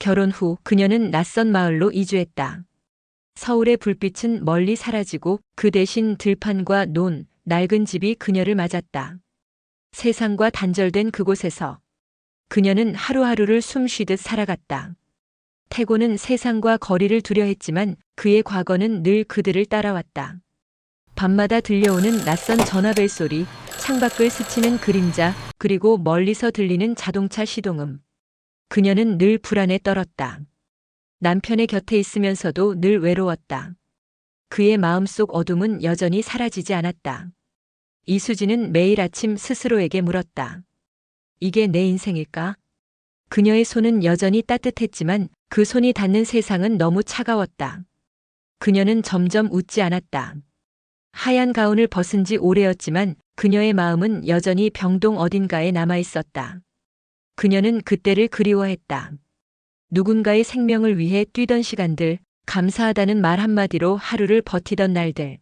결혼 후 그녀는 낯선 마을로 이주했다. 서울의 불빛은 멀리 사라지고 그 대신 들판과 논, 낡은 집이 그녀를 맞았다. 세상과 단절된 그곳에서 그녀는 하루하루를 숨쉬듯 살아갔다. 태고는 세상과 거리를 두려했지만 그의 과거는 늘 그들을 따라왔다. 밤마다 들려오는 낯선 전화벨 소리, 창밖을 스치는 그림자, 그리고 멀리서 들리는 자동차 시동음. 그녀는 늘 불안에 떨었다. 남편의 곁에 있으면서도 늘 외로웠다. 그의 마음속 어둠은 여전히 사라지지 않았다. 이수지는 매일 아침 스스로에게 물었다. 이게 내 인생일까? 그녀의 손은 여전히 따뜻했지만 그 손이 닿는 세상은 너무 차가웠다. 그녀는 점점 웃지 않았다. 하얀 가운을 벗은 지 오래였지만 그녀의 마음은 여전히 병동 어딘가에 남아 있었다. 그녀는 그때를 그리워했다. 누군가의 생명을 위해 뛰던 시간들, 감사하다는 말 한마디로 하루를 버티던 날들.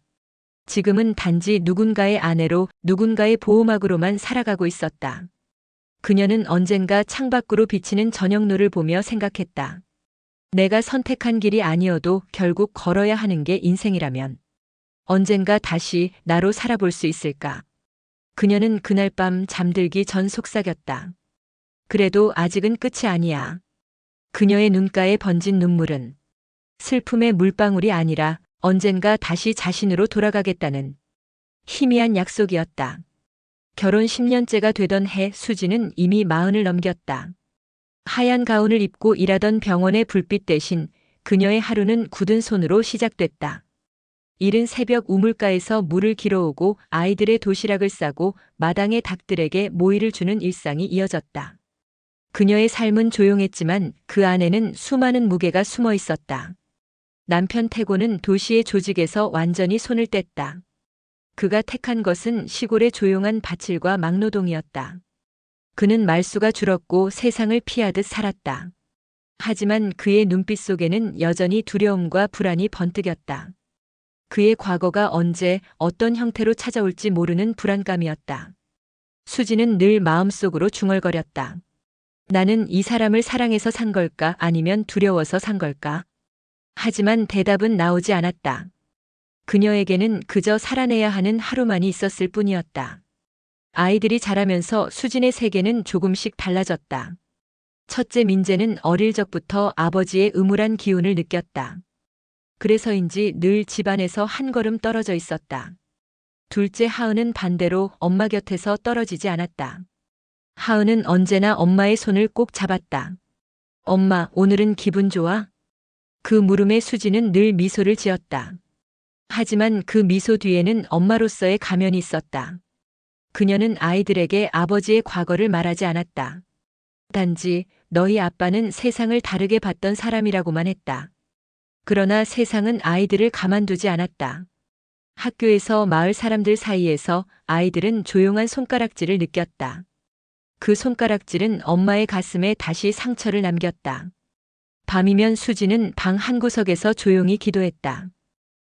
지금은 단지 누군가의 아내로, 누군가의 보호막으로만 살아가고 있었다. 그녀는 언젠가 창밖으로 비치는 저녁노를 보며 생각했다. 내가 선택한 길이 아니어도 결국 걸어야 하는 게 인생이라면 언젠가 다시 나로 살아볼 수 있을까? 그녀는 그날 밤 잠들기 전 속삭였다. 그래도 아직은 끝이 아니야. 그녀의 눈가에 번진 눈물은 슬픔의 물방울이 아니라 언젠가 다시 자신으로 돌아가겠다는 희미한 약속이었다. 결혼 10년째가 되던 해 수지는 이미 40을 넘겼다. 하얀 가운을 입고 일하던 병원의 불빛 대신 그녀의 하루는 굳은 손으로 시작됐다. 이른 새벽 우물가에서 물을 길어오고 아이들의 도시락을 싸고 마당의 닭들에게 모이를 주는 일상이 이어졌다. 그녀의 삶은 조용했지만 그 안에는 수많은 무게가 숨어 있었다. 남편 태고는 도시의 조직에서 완전히 손을 뗐다. 그가 택한 것은 시골의 조용한 밭일과 막노동이었다. 그는 말수가 줄었고 세상을 피하듯 살았다. 하지만 그의 눈빛 속에는 여전히 두려움과 불안이 번뜩였다. 그의 과거가 언제 어떤 형태로 찾아올지 모르는 불안감이었다. 수지는 늘 마음속으로 중얼거렸다. 나는 이 사람을 사랑해서 산 걸까 아니면 두려워서 산 걸까? 하지만 대답은 나오지 않았다. 그녀에게는 그저 살아내야 하는 하루만이 있었을 뿐이었다. 아이들이 자라면서 수진의 세계는 조금씩 달라졌다. 첫째 민재는 어릴 적부터 아버지의 음울한 기운을 느꼈다. 그래서인지 늘 집안에서 한 걸음 떨어져 있었다. 둘째 하은은 반대로 엄마 곁에서 떨어지지 않았다. 하은은 언제나 엄마의 손을 꼭 잡았다. 엄마, 오늘은 기분 좋아? 그 물음에 수지는 늘 미소를 지었다. 하지만 그 미소 뒤에는 엄마로서의 가면이 있었다. 그녀는 아이들에게 아버지의 과거를 말하지 않았다. 단지 너희 아빠는 세상을 다르게 봤던 사람이라고만 했다. 그러나 세상은 아이들을 가만두지 않았다. 학교에서 마을 사람들 사이에서 아이들은 조용한 손가락질을 느꼈다. 그 손가락질은 엄마의 가슴에 다시 상처를 남겼다. 밤이면 수지는 방 한구석에서 조용히 기도했다.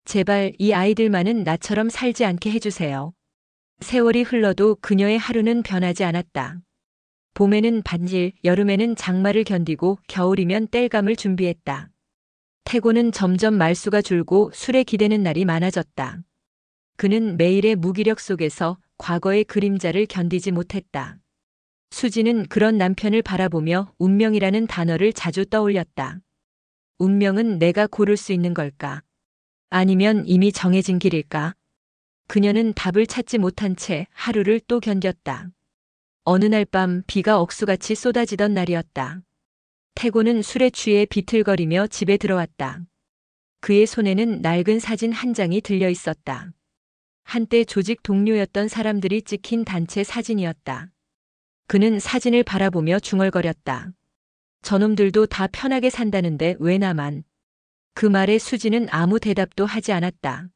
제발 이 아이들만은 나처럼 살지 않게 해주세요. 세월이 흘러도 그녀의 하루는 변하지 않았다. 봄에는 반일, 여름에는 장마를 견디고 겨울이면 땔감을 준비했다. 태고는 점점 말수가 줄고 술에 기대는 날이 많아졌다. 그는 매일의 무기력 속에서 과거의 그림자를 견디지 못했다. 수지는 그런 남편을 바라보며 운명이라는 단어를 자주 떠올렸다. 운명은 내가 고를 수 있는 걸까? 아니면 이미 정해진 길일까? 그녀는 답을 찾지 못한 채 하루를 또 견뎠다. 어느 날 밤 비가 억수같이 쏟아지던 날이었다. 태고는 술에 취해 비틀거리며 집에 들어왔다. 그의 손에는 낡은 사진 한 장이 들려 있었다. 한때 조직 동료였던 사람들이 찍힌 단체 사진이었다. 그는 사진을 바라보며 중얼거렸다. 저놈들도 다 편하게 산다는데 왜 나만? 그 말에 수지는 아무 대답도 하지 않았다.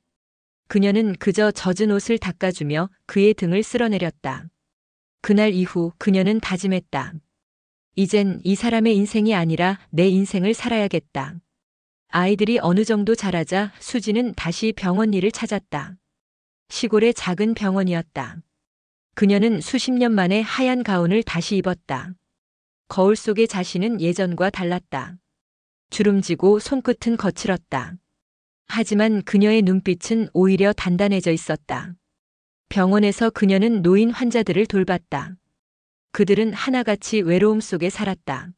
그녀는 그저 젖은 옷을 닦아주며 그의 등을 쓸어내렸다. 그날 이후 그녀는 다짐했다. 이젠 이 사람의 인생이 아니라 내 인생을 살아야겠다. 아이들이 어느 정도 자라자 수지는 다시 병원 일을 찾았다. 시골의 작은 병원이었다. 그녀는 수십 년 만에 하얀 가운을 다시 입었다. 거울 속의 자신은 예전과 달랐다. 주름지고 손끝은 거칠었다. 하지만 그녀의 눈빛은 오히려 단단해져 있었다. 병원에서 그녀는 노인 환자들을 돌봤다. 그들은 하나같이 외로움 속에 살았다.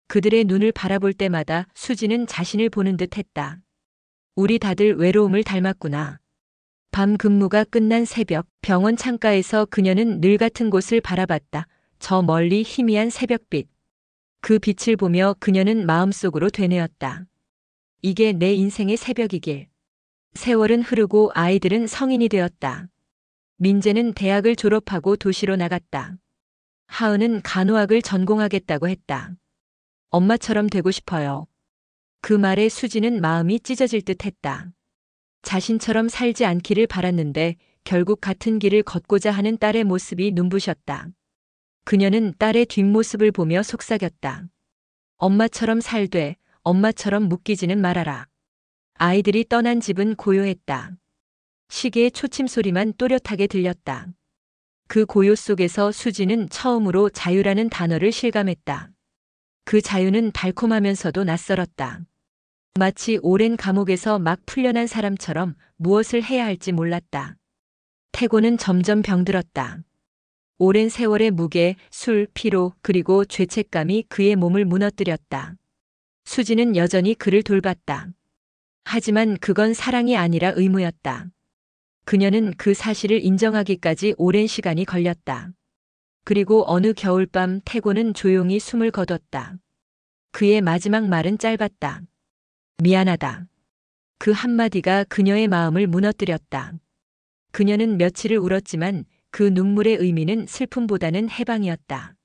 그들의 눈을 바라볼 때마다 수지는 자신을 보는 듯 했다. 우리 다들 외로움을 닮았구나. 밤 근무가 끝난 새벽, 병원 창가에서 그녀는 늘 같은 곳을 바라봤다. 저 멀리 희미한 새벽빛. 그 빛을 보며 그녀는 마음속으로 되뇌었다. 이게 내 인생의 새벽이길. 세월은 흐르고 아이들은 성인이 되었다. 민재는 대학을 졸업하고 도시로 나갔다. 하은은 간호학을 전공하겠다고 했다. 엄마처럼 되고 싶어요. 그 말에 수지는 마음이 찢어질 듯 했다. 자신처럼 살지 않기를 바랐는데 결국 같은 길을 걷고자 하는 딸의 모습이 눈부셨다. 그녀는 딸의 뒷모습을 보며 속삭였다. 엄마처럼 살되 엄마처럼 묶이지는 말아라. 아이들이 떠난 집은 고요했다. 시계의 초침 소리만 또렷하게 들렸다. 그 고요 속에서 수지는 처음으로 자유라는 단어를 실감했다. 그 자유는 달콤하면서도 낯설었다. 마치 오랜 감옥에서 막 풀려난 사람처럼 무엇을 해야 할지 몰랐다. 태고는 점점 병들었다. 오랜 세월의 무게, 술, 피로, 그리고 죄책감이 그의 몸을 무너뜨렸다. 수지는 여전히 그를 돌봤다. 하지만 그건 사랑이 아니라 의무였다. 그녀는 그 사실을 인정하기까지 오랜 시간이 걸렸다. 그리고 어느 겨울밤 태고는 조용히 숨을 거뒀다. 그의 마지막 말은 짧았다. 미안하다. 그 한마디가 그녀의 마음을 무너뜨렸다. 그녀는 며칠을 울었지만 그 눈물의 의미는 슬픔보다는 해방이었다.